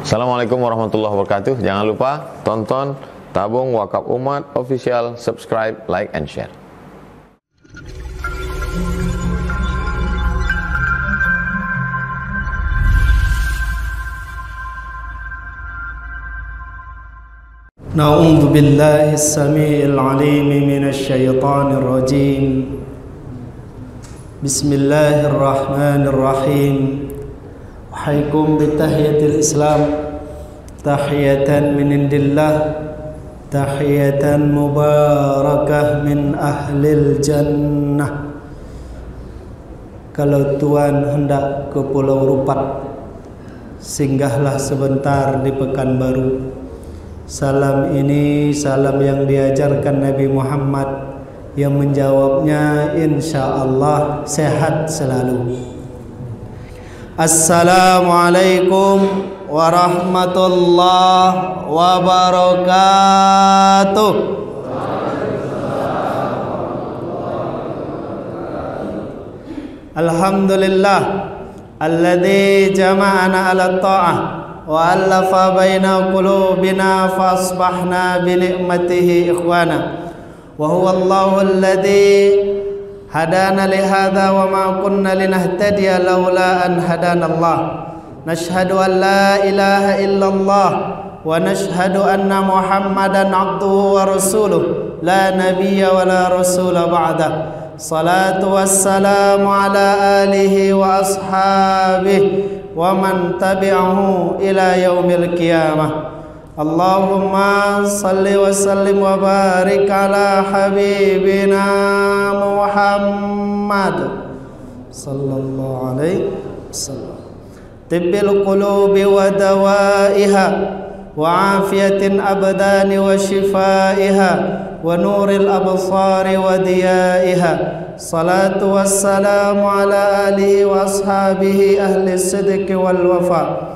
Assalamualaikum warahmatullahi wabarakatuh. Jangan lupa tonton Tabung Wakaf Umat Official, subscribe, like, and share. Na'udzu billahi as-sami'il 'alim minasy syaithanir rajim. Bismillahirrahmanirrahim. Wahaikum bitahiyatil Islam, tahiyatan min indillah, tahiyatan mubarakah min ahlil jannah. Kalau Tuhan hendak ke Pulau Rupat, singgahlah sebentar di Pekanbaru. Salam ini salam yang diajarkan Nabi Muhammad, yang menjawabnya insyaallah sehat selalu. Assalamualaikum warahmatullahi wabarakatuh. Alhamdulillah alladzi jama'ana 'ala ta'ah wa allafa baina qulubina fa asbahna bi ni'matihi ikhwana wa huwa Allahu alladzi hadana li hadza wa ma kunna linahtadiya laula an hadana Allah. Nashhadu an la ilaha illallah wa nashhadu anna Muhammadan abduhu wa rasuluh la nabiyya wa la rasula ba'da. Salatu wassalamu ala alihi wa ashabihi wa man tabi'ahu ila yaumil qiyamah. Allahumma salli wa sallim wa barik ala habibina Muhammad sallallahu alaihi wasallam. Tibbil qulubi wa dawaiha wa afiyatin abdani wa shifaiha wa nuril absari wa diyaiha. Salatu wassalamu ala alihi wa ashabihi ahli sidqi wal wafa.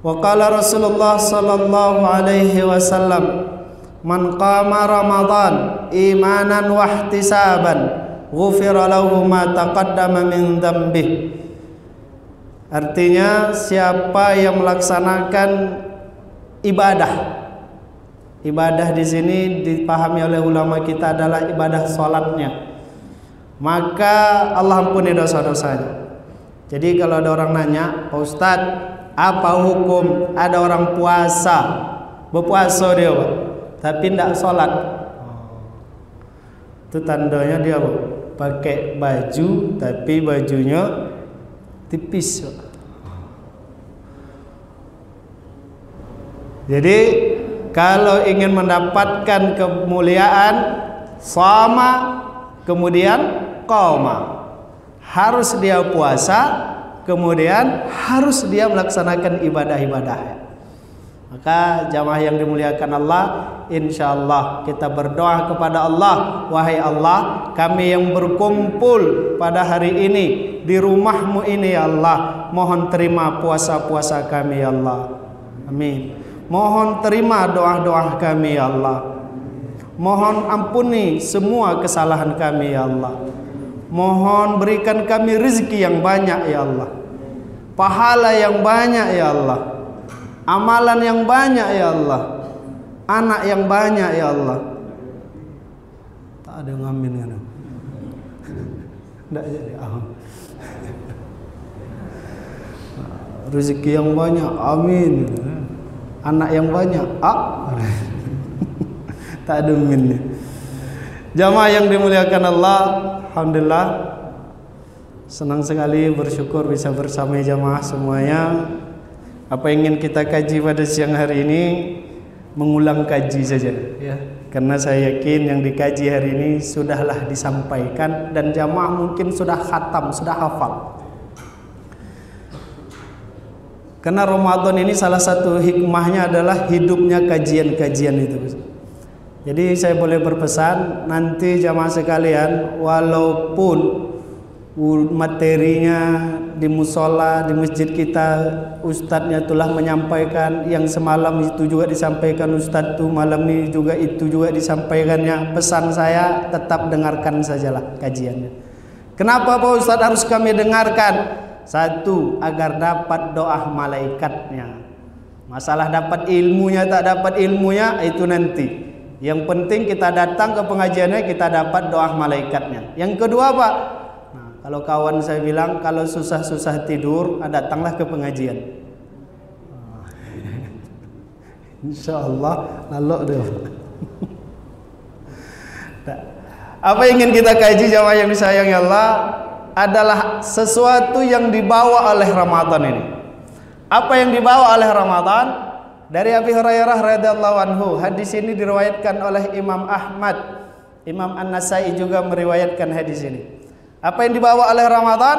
Wa qala Rasulullah sallallahu alaihi wasallam, man qama Ramadan imanan wa ihtisaban ghufira lahu ma taqaddama min dhanbihi. Artinya siapa yang melaksanakan ibadah. Ibadah di sini dipahami oleh ulama kita adalah ibadah salatnya. Maka Allah ampuni dosa-dosanya. Jadi kalau ada orang nanya, Pak Ustadz, apa hukum ada orang puasa, berpuasa dia Pak, tapi tidak sholat? Itu tandanya dia Pak, pakai baju tapi bajunya tipis Pak. Jadi kalau ingin mendapatkan kemuliaan sama kemudian qoma, harus dia puasa, kemudian harus dia melaksanakan ibadah-ibadah. Maka jamaah yang dimuliakan Allah, insyaallah kita berdoa kepada Allah, wahai Allah, kami yang berkumpul pada hari ini di rumahmu ini ya Allah, mohon terima puasa-puasa kami ya Allah. Amin. Mohon terima doa-doa kami ya Allah. Mohon ampuni semua kesalahan kami ya Allah. Mohon berikan kami rezeki yang banyak ya Allah, pahala yang banyak ya Allah, amalan yang banyak ya Allah, anak yang banyak ya Allah. Tak ada yang amin kan? Tidak jadi rezeki yang banyak, amin. Anak yang banyak, tak ada amin. Jamaah yang dimuliakan Allah, alhamdulillah senang sekali, bersyukur bisa bersama jamaah semuanya. Apa yang ingin kita kaji pada siang hari ini, mengulang kaji saja ya. Karena saya yakin yang dikaji hari ini sudahlah disampaikan dan jamaah mungkin sudah khatam, sudah hafal. Karena Ramadan ini salah satu hikmahnya adalah hidupnya kajian-kajian itu. Jadi saya boleh berpesan nanti jamaah sekalian, walaupun materinya di musola, di masjid kita, ustadznya telah menyampaikan, yang semalam itu juga disampaikan ustadz tuh, malam ini juga itu juga disampaikannya. Pesan saya tetap dengarkan sajalah kajiannya. Kenapa Pak Ustadz harus kami dengarkan? Satu, agar dapat doa malaikatnya. Masalah dapat ilmunya tak dapat ilmunya itu nanti. Yang penting kita datang ke pengajiannya, kita dapat doa malaikatnya. Yang kedua apa? Nah, kalau kawan saya bilang kalau susah-susah tidur, datanglah ke pengajian. Insya Allah lalu deh. Apa yang ingin kita kaji jamaah yang disayangi Allah adalah sesuatu yang dibawa oleh Ramadan ini. Apa yang dibawa oleh Ramadan? Dari Abi Hurairah radhiyallahu anhu. Hadis ini diriwayatkan oleh Imam Ahmad. Imam An-Nasai juga meriwayatkan hadis ini. Apa yang dibawa oleh Ramadan?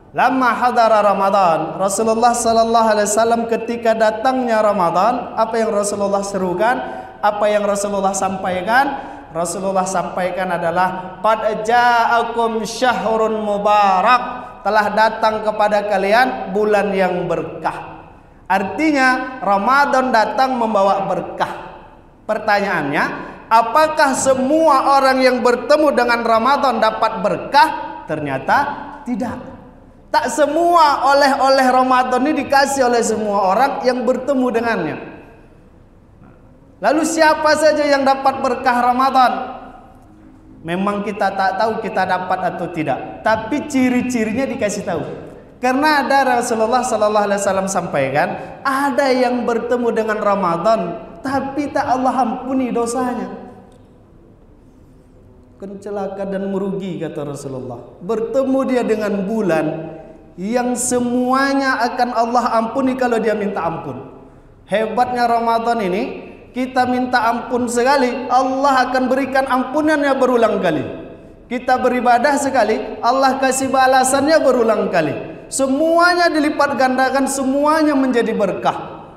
Lama hadara Ramadan, Rasulullah sallallahu alaihi wasallam ketika datangnya Ramadan, apa yang Rasulullah serukan? Apa yang Rasulullah sampaikan? Rasulullah sampaikan adalah qad ja'akum syahrun mubarak, telah datang kepada kalian bulan yang berkah. Artinya Ramadan datang membawa berkah. Pertanyaannya, apakah semua orang yang bertemu dengan Ramadan dapat berkah? Ternyata tidak. Tak semua oleh-oleh Ramadan ini dikasih oleh semua orang yang bertemu dengannya. Lalu siapa saja yang dapat berkah Ramadan? Memang kita tak tahu kita dapat atau tidak, tapi ciri-cirinya dikasih tahu. Karena ada Rasulullah sallallahu alaihi wasallam sampaikan, ada yang bertemu dengan Ramadan tapi tak Allah ampuni dosanya. Celaka dan merugi kata Rasulullah. Bertemu dia dengan bulan yang semuanya akan Allah ampuni kalau dia minta ampun. Hebatnya Ramadan ini, kita minta ampun sekali, Allah akan berikan ampunannya berulang kali. Kita beribadah sekali, Allah kasih balasannya berulang kali. Semuanya dilipat gandakan, semuanya menjadi berkah.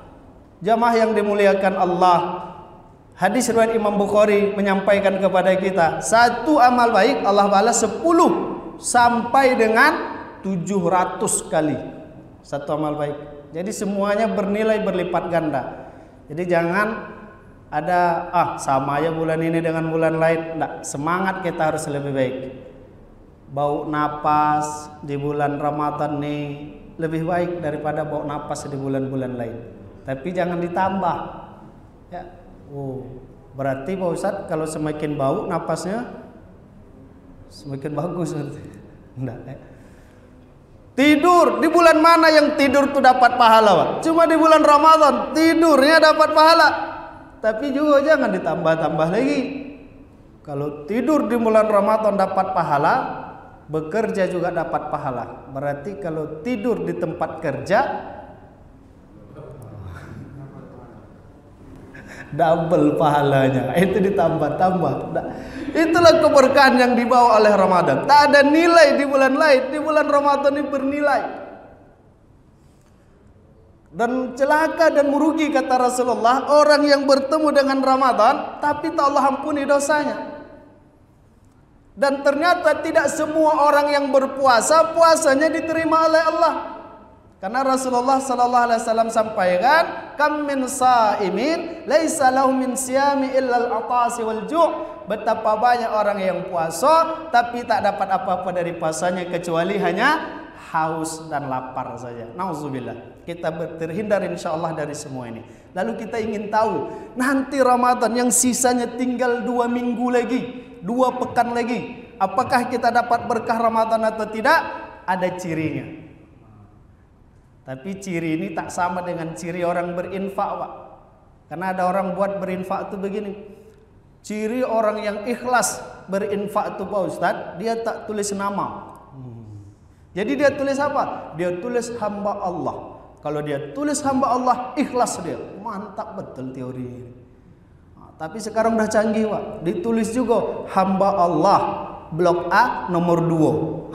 Jamaah yang dimuliakan Allah, hadis riwayat Imam Bukhari menyampaikan kepada kita, satu amal baik Allah balas 10 sampai dengan 700 kali. Satu amal baik. Jadi semuanya bernilai berlipat ganda. Jadi jangan ada sama ya bulan ini dengan bulan lain. Nggak, semangat kita harus lebih baik. Bau napas di bulan Ramadan nih lebih baik daripada bau napas di bulan-bulan lain. Tapi jangan ditambah. Ya. Berarti Pak Ustadz kalau semakin bau napasnya semakin bagus nanti. Enggak. Tidur di bulan mana yang tidur tuh dapat pahala, Pak? Cuma di bulan Ramadan tidurnya dapat pahala. Tapi juga jangan ditambah-tambah lagi. Kalau tidur di bulan Ramadan dapat pahala, bekerja juga dapat pahala. Berarti kalau tidur di tempat kerja double pahalanya. Itu ditambah-tambah. Itulah keberkahan yang dibawa oleh Ramadan. Tak ada nilai di bulan lain. Di bulan Ramadan ini bernilai. Dan celaka dan merugi kata Rasulullah orang yang bertemu dengan Ramadan tapi tak Allah ampuni dosanya. Dan ternyata tidak semua orang yang berpuasa puasanya diterima oleh Allah. Karena Rasulullah sallallahu alaihi wasallam sampaikan, kam min saimin laisa lahu min siyami illa al-atasi wal ju'. Betapa banyak orang yang puasa tapi tak dapat apa-apa dari puasanya kecuali hanya haus dan lapar saja. Nauzubillah. Kita terhindar insyaallah dari semua ini. Lalu kita ingin tahu nanti Ramadan yang sisanya tinggal 2 minggu lagi, 2 pekan lagi, apakah kita dapat berkah Ramadan atau tidak? Ada cirinya. Tapi ciri ini tak sama dengan ciri orang berinfak, Pak. Karena ada orang buat berinfak itu begini. Ciri orang yang ikhlas berinfak itu Pak Ustadz, dia tak tulis nama. Jadi dia tulis apa? Dia tulis hamba Allah. Kalau dia tulis hamba Allah, ikhlas dia. Mantap betul teori ini. Tapi sekarang udah canggih, Pak. Ditulis juga hamba Allah, blok A nomor 2.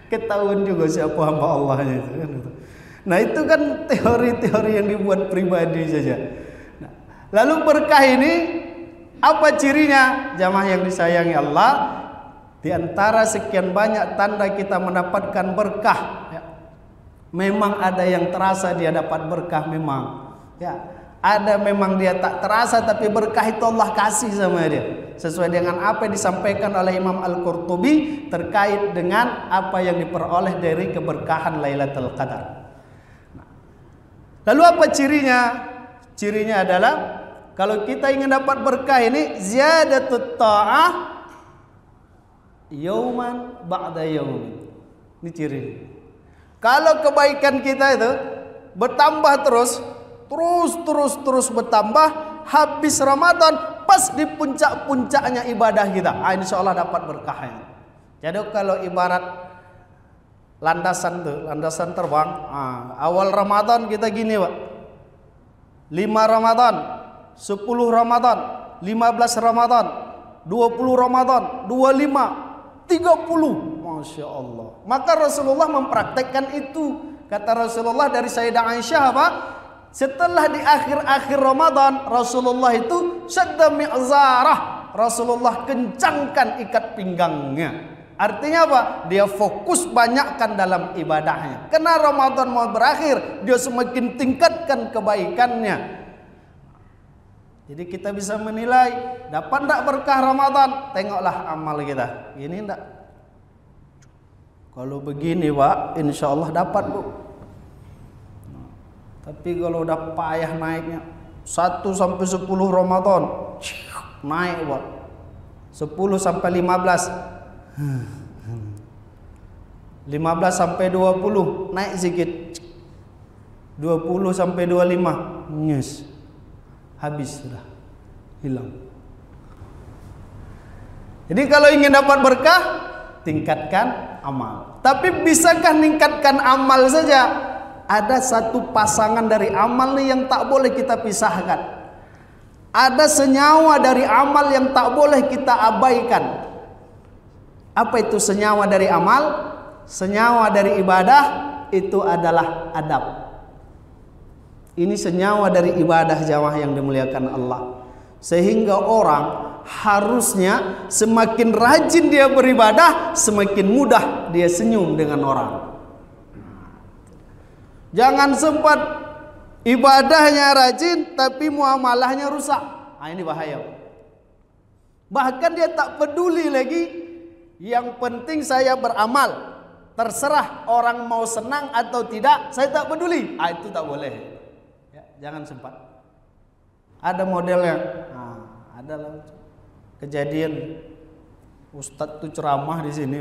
Ketahuan juga siapa hamba Allahnya itu kan. Nah itu kan teori-teori yang dibuat pribadi saja. Nah, lalu berkah ini apa cirinya? Jamaah yang disayangi Allah, di antara sekian banyak tanda kita mendapatkan berkah, ya, memang ada yang terasa dia dapat berkah memang. Ya, ada memang dia tak terasa tapi berkah itu Allah kasih sama dia. Sesuai dengan apa yang disampaikan oleh Imam Al-Qurtubi terkait dengan apa yang diperoleh dari keberkahan Lailatul Qadar. Nah, Lalu apa cirinya? Cirinya adalah kalau kita ingin dapat berkah ini ziyadatut ta'ah yauman ba'da yaumin. Ini ciri. Kalau kebaikan kita itu bertambah terus bertambah, habis Ramadan pas di puncak-puncaknya ibadah kita, insya Allah dapat berkahnya. Jadi kalau ibarat landasan terbang, awal Ramadan kita gini Pak, 5 Ramadan, 10 Ramadan, 15 Ramadan, 20 Ramadan, 25, 30, Masya Allah. Maka Rasulullah mempraktekkan itu. Kata Rasulullah dari Sayyidah Aisyah apa? Setelah di akhir-akhir Ramadan, Rasulullah itu syadda mi'zarah, Rasulullah kencangkan ikat pinggangnya. Artinya apa? Dia fokus banyakkan dalam ibadahnya. Karena Ramadan mau berakhir, dia semakin tingkatkan kebaikannya. Jadi kita bisa menilai, dapat tidak berkah Ramadan? Tengoklah amal kita. Ini enggak. Kalau begini Pak, insya Allah dapat Bu. Tapi kalau udah payah naiknya 1 sampai 10 Ramadan naik Pak. 10 sampai 15 sampai 20 naik sedikit, 20 sampai 25 nyes, habis sudah, hilang. Jadi kalau ingin dapat berkah, tingkatkan amal. Tapi bisakah meningkatkan amal saja? Ada satu pasangan dari amal nih yang tak boleh kita pisahkan. Ada senyawa dari amal yang tak boleh kita abaikan. Apa itu senyawa dari amal? Senyawa dari ibadah itu adalah adab. Ini senyawa dari ibadah jamaah yang dimuliakan Allah. Sehingga orang harusnya semakin rajin dia beribadah, semakin mudah dia senyum dengan orang. Jangan sempat ibadahnya rajin tapi muamalahnya rusak. Ini bahaya. Bahkan dia tak peduli lagi. Yang penting saya beramal. Terserah orang mau senang atau tidak, saya tak peduli. Itu tak boleh. Ya, jangan sempat. Ada modelnya. Ada kejadian Ustadz tuh ceramah di sini.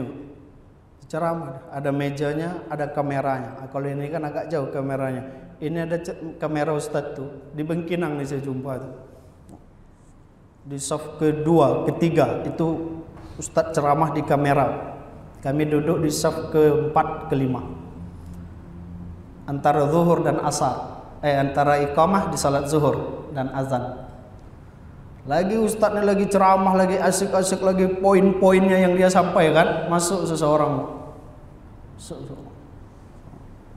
Ceramah, ada mejanya, ada kameranya. Kalau ini kan agak jauh kameranya. Ini ada kamera Ustadz tuh di Bengkinang nih saya jumpa tuh. Di saf kedua, ketiga itu Ustadz ceramah di kamera. Kami duduk di saf keempat, kelima. Antara zuhur dan asar. Antara iqamah di salat zuhur dan azan. Lagi Ustadznya lagi ceramah, lagi asik-asik, lagi poin-poinnya yang dia sampaikan, masuk seseorang.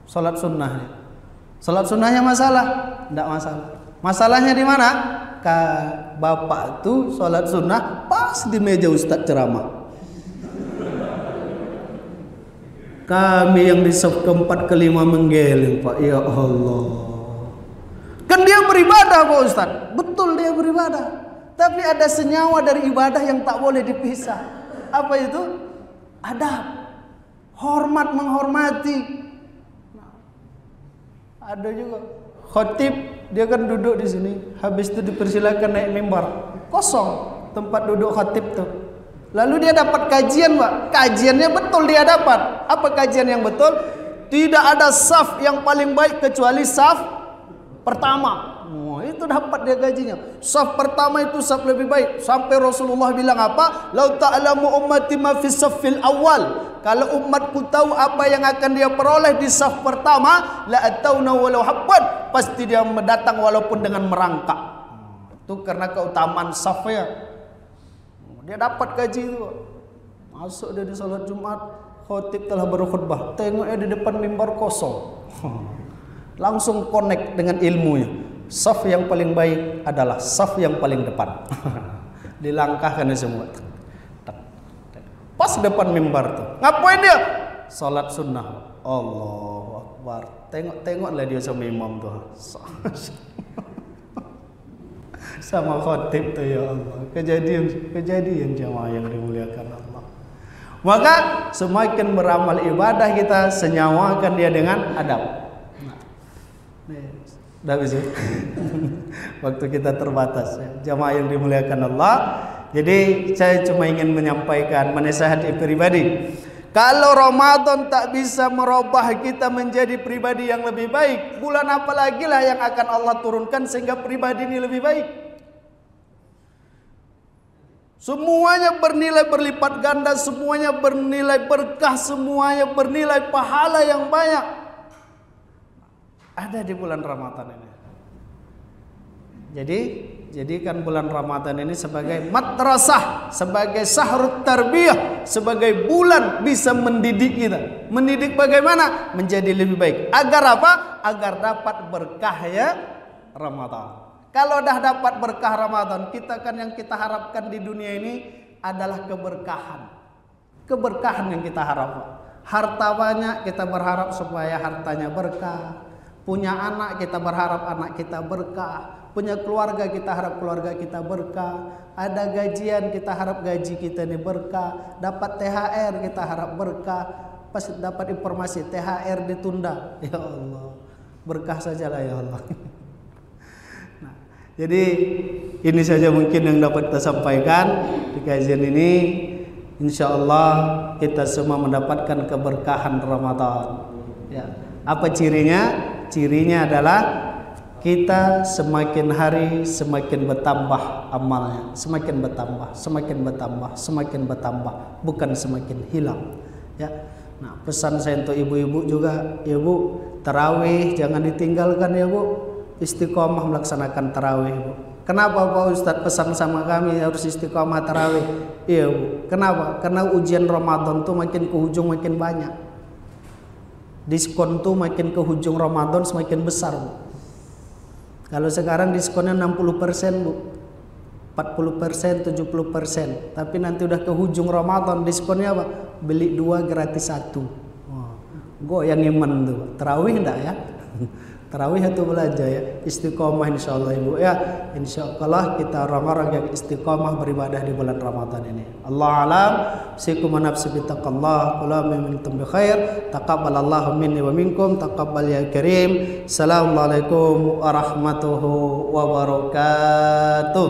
Salat sunnah. Salat sunnahnya masalah? Tidak masalah. Masalahnya di mana? Bapak tuh salat sunnah pas di meja Ustadz ceramah. Kami yang di saf keempat kelima menggeleng Pak. Ya Allah. Kan dia beribadah Pak Ustadz. Betul dia beribadah. Tapi ada senyawa dari ibadah yang tak boleh dipisah. Apa itu? Adab. Hormat menghormati. Ada juga khatib, dia kan duduk di sini, habis itu dipersilakan naik mimbar, kosong tempat duduk khatib tuh. Lalu dia dapat kajian Pak, kajiannya betul dia dapat. Apa kajian yang betul? Tidak ada saf yang paling baik kecuali saf pertama. Itu dapat dia gajinya. Saf pertama itu saf lebih baik. Sampai Rasulullah bilang apa? Lau ta'lamu ummati ma fi saffil awal. Kalau umatku tahu apa yang akan dia peroleh di saf pertama, la atauna walau habban, pasti dia mendatang walaupun dengan merangkak. Itu karena keutamaan safnya. Dia dapat gaji itu. Masuk dia di salat Jumat, khatib telah berkhutbah. Tengoknya di depan mimbar kosong. Langsung connect dengan ilmunya. Saf yang paling baik adalah saf yang paling depan. Dilangkahkan semua. Pas depan mimbar tuh. Ngapain dia? Salat sunnah. Allahu Akbar. Tengok-tengoklah dia sama imam tuh. Sama khatib tuh, ya Allah. Kejadian jamaah yang dimuliakan Allah. Maka semakin beramal ibadah kita senyawakan dia dengan adab. Udah bisa. Waktu kita terbatas ya. Jamaah yang dimuliakan Allah. Jadi saya cuma ingin menyampaikan menasihati pribadi. Kalau Ramadan tak bisa merubah kita menjadi pribadi yang lebih baik, bulan apa lagi lah yang akan Allah turunkan sehingga pribadi ini lebih baik? Semuanya bernilai berlipat ganda, semuanya bernilai berkah, semuanya bernilai pahala yang banyak. Ada di bulan Ramadan ini. Jadi jadikan bulan Ramadan ini sebagai madrasah, sebagai sahrut tarbiyah, sebagai bulan bisa mendidik kita. Mendidik bagaimana? Menjadi lebih baik. Agar apa? Agar dapat berkahnya Ramadan. Kalau dah dapat berkah Ramadan, kita kan yang kita harapkan di dunia ini adalah keberkahan. Keberkahan yang kita harapkan. Harta banyak, kita berharap supaya hartanya berkah. Punya anak, kita berharap anak kita berkah. Punya keluarga, kita harap keluarga kita berkah. Ada gajian, kita harap gaji kita ini berkah. Dapat THR, kita harap berkah. Pas dapat informasi THR ditunda, ya Allah, berkah sajalah ya Allah. Nah, jadi ini saja mungkin yang dapat kita sampaikan di kajian ini. Insya Allah kita semua mendapatkan keberkahan Ramadan. Ya. Apa cirinya? Cirinya adalah kita semakin hari semakin bertambah amalnya, semakin bertambah, semakin bertambah, semakin bertambah, bukan semakin hilang. Ya. Nah, pesan saya untuk ibu-ibu juga, ya Bu, tarawih jangan ditinggalkan ya Bu. Istiqomah melaksanakan tarawih Bu. Kenapa Pak Ustadz pesan sama kami harus istiqomah tarawih? Iya Bu. Kenapa? Karena ujian Ramadan tuh makin ke ujung makin banyak. Diskon tuh makin ke ujung Ramadan semakin besar Bu. Kalau sekarang diskonnya 60% Bu, 40%, 70%. Tapi nanti udah ke ujung Ramadan diskonnya apa? Beli 2 gratis 1. Gue yang iman tuh. Tarawih enggak ya? Tarawih itu belanja ya. Istiqomah insyaallah Ibu ya. Insyaallah kita orang-orang yang istiqomah beribadah di bulan Ramadan ini. Allah alam. Sikum nafsi bitaqallah. Qul mintum bi khair. Taqabbalallahu minni wa minkum. Taqabbal ya karim. Assalamualaikum warahmatullahi wabarakatuh.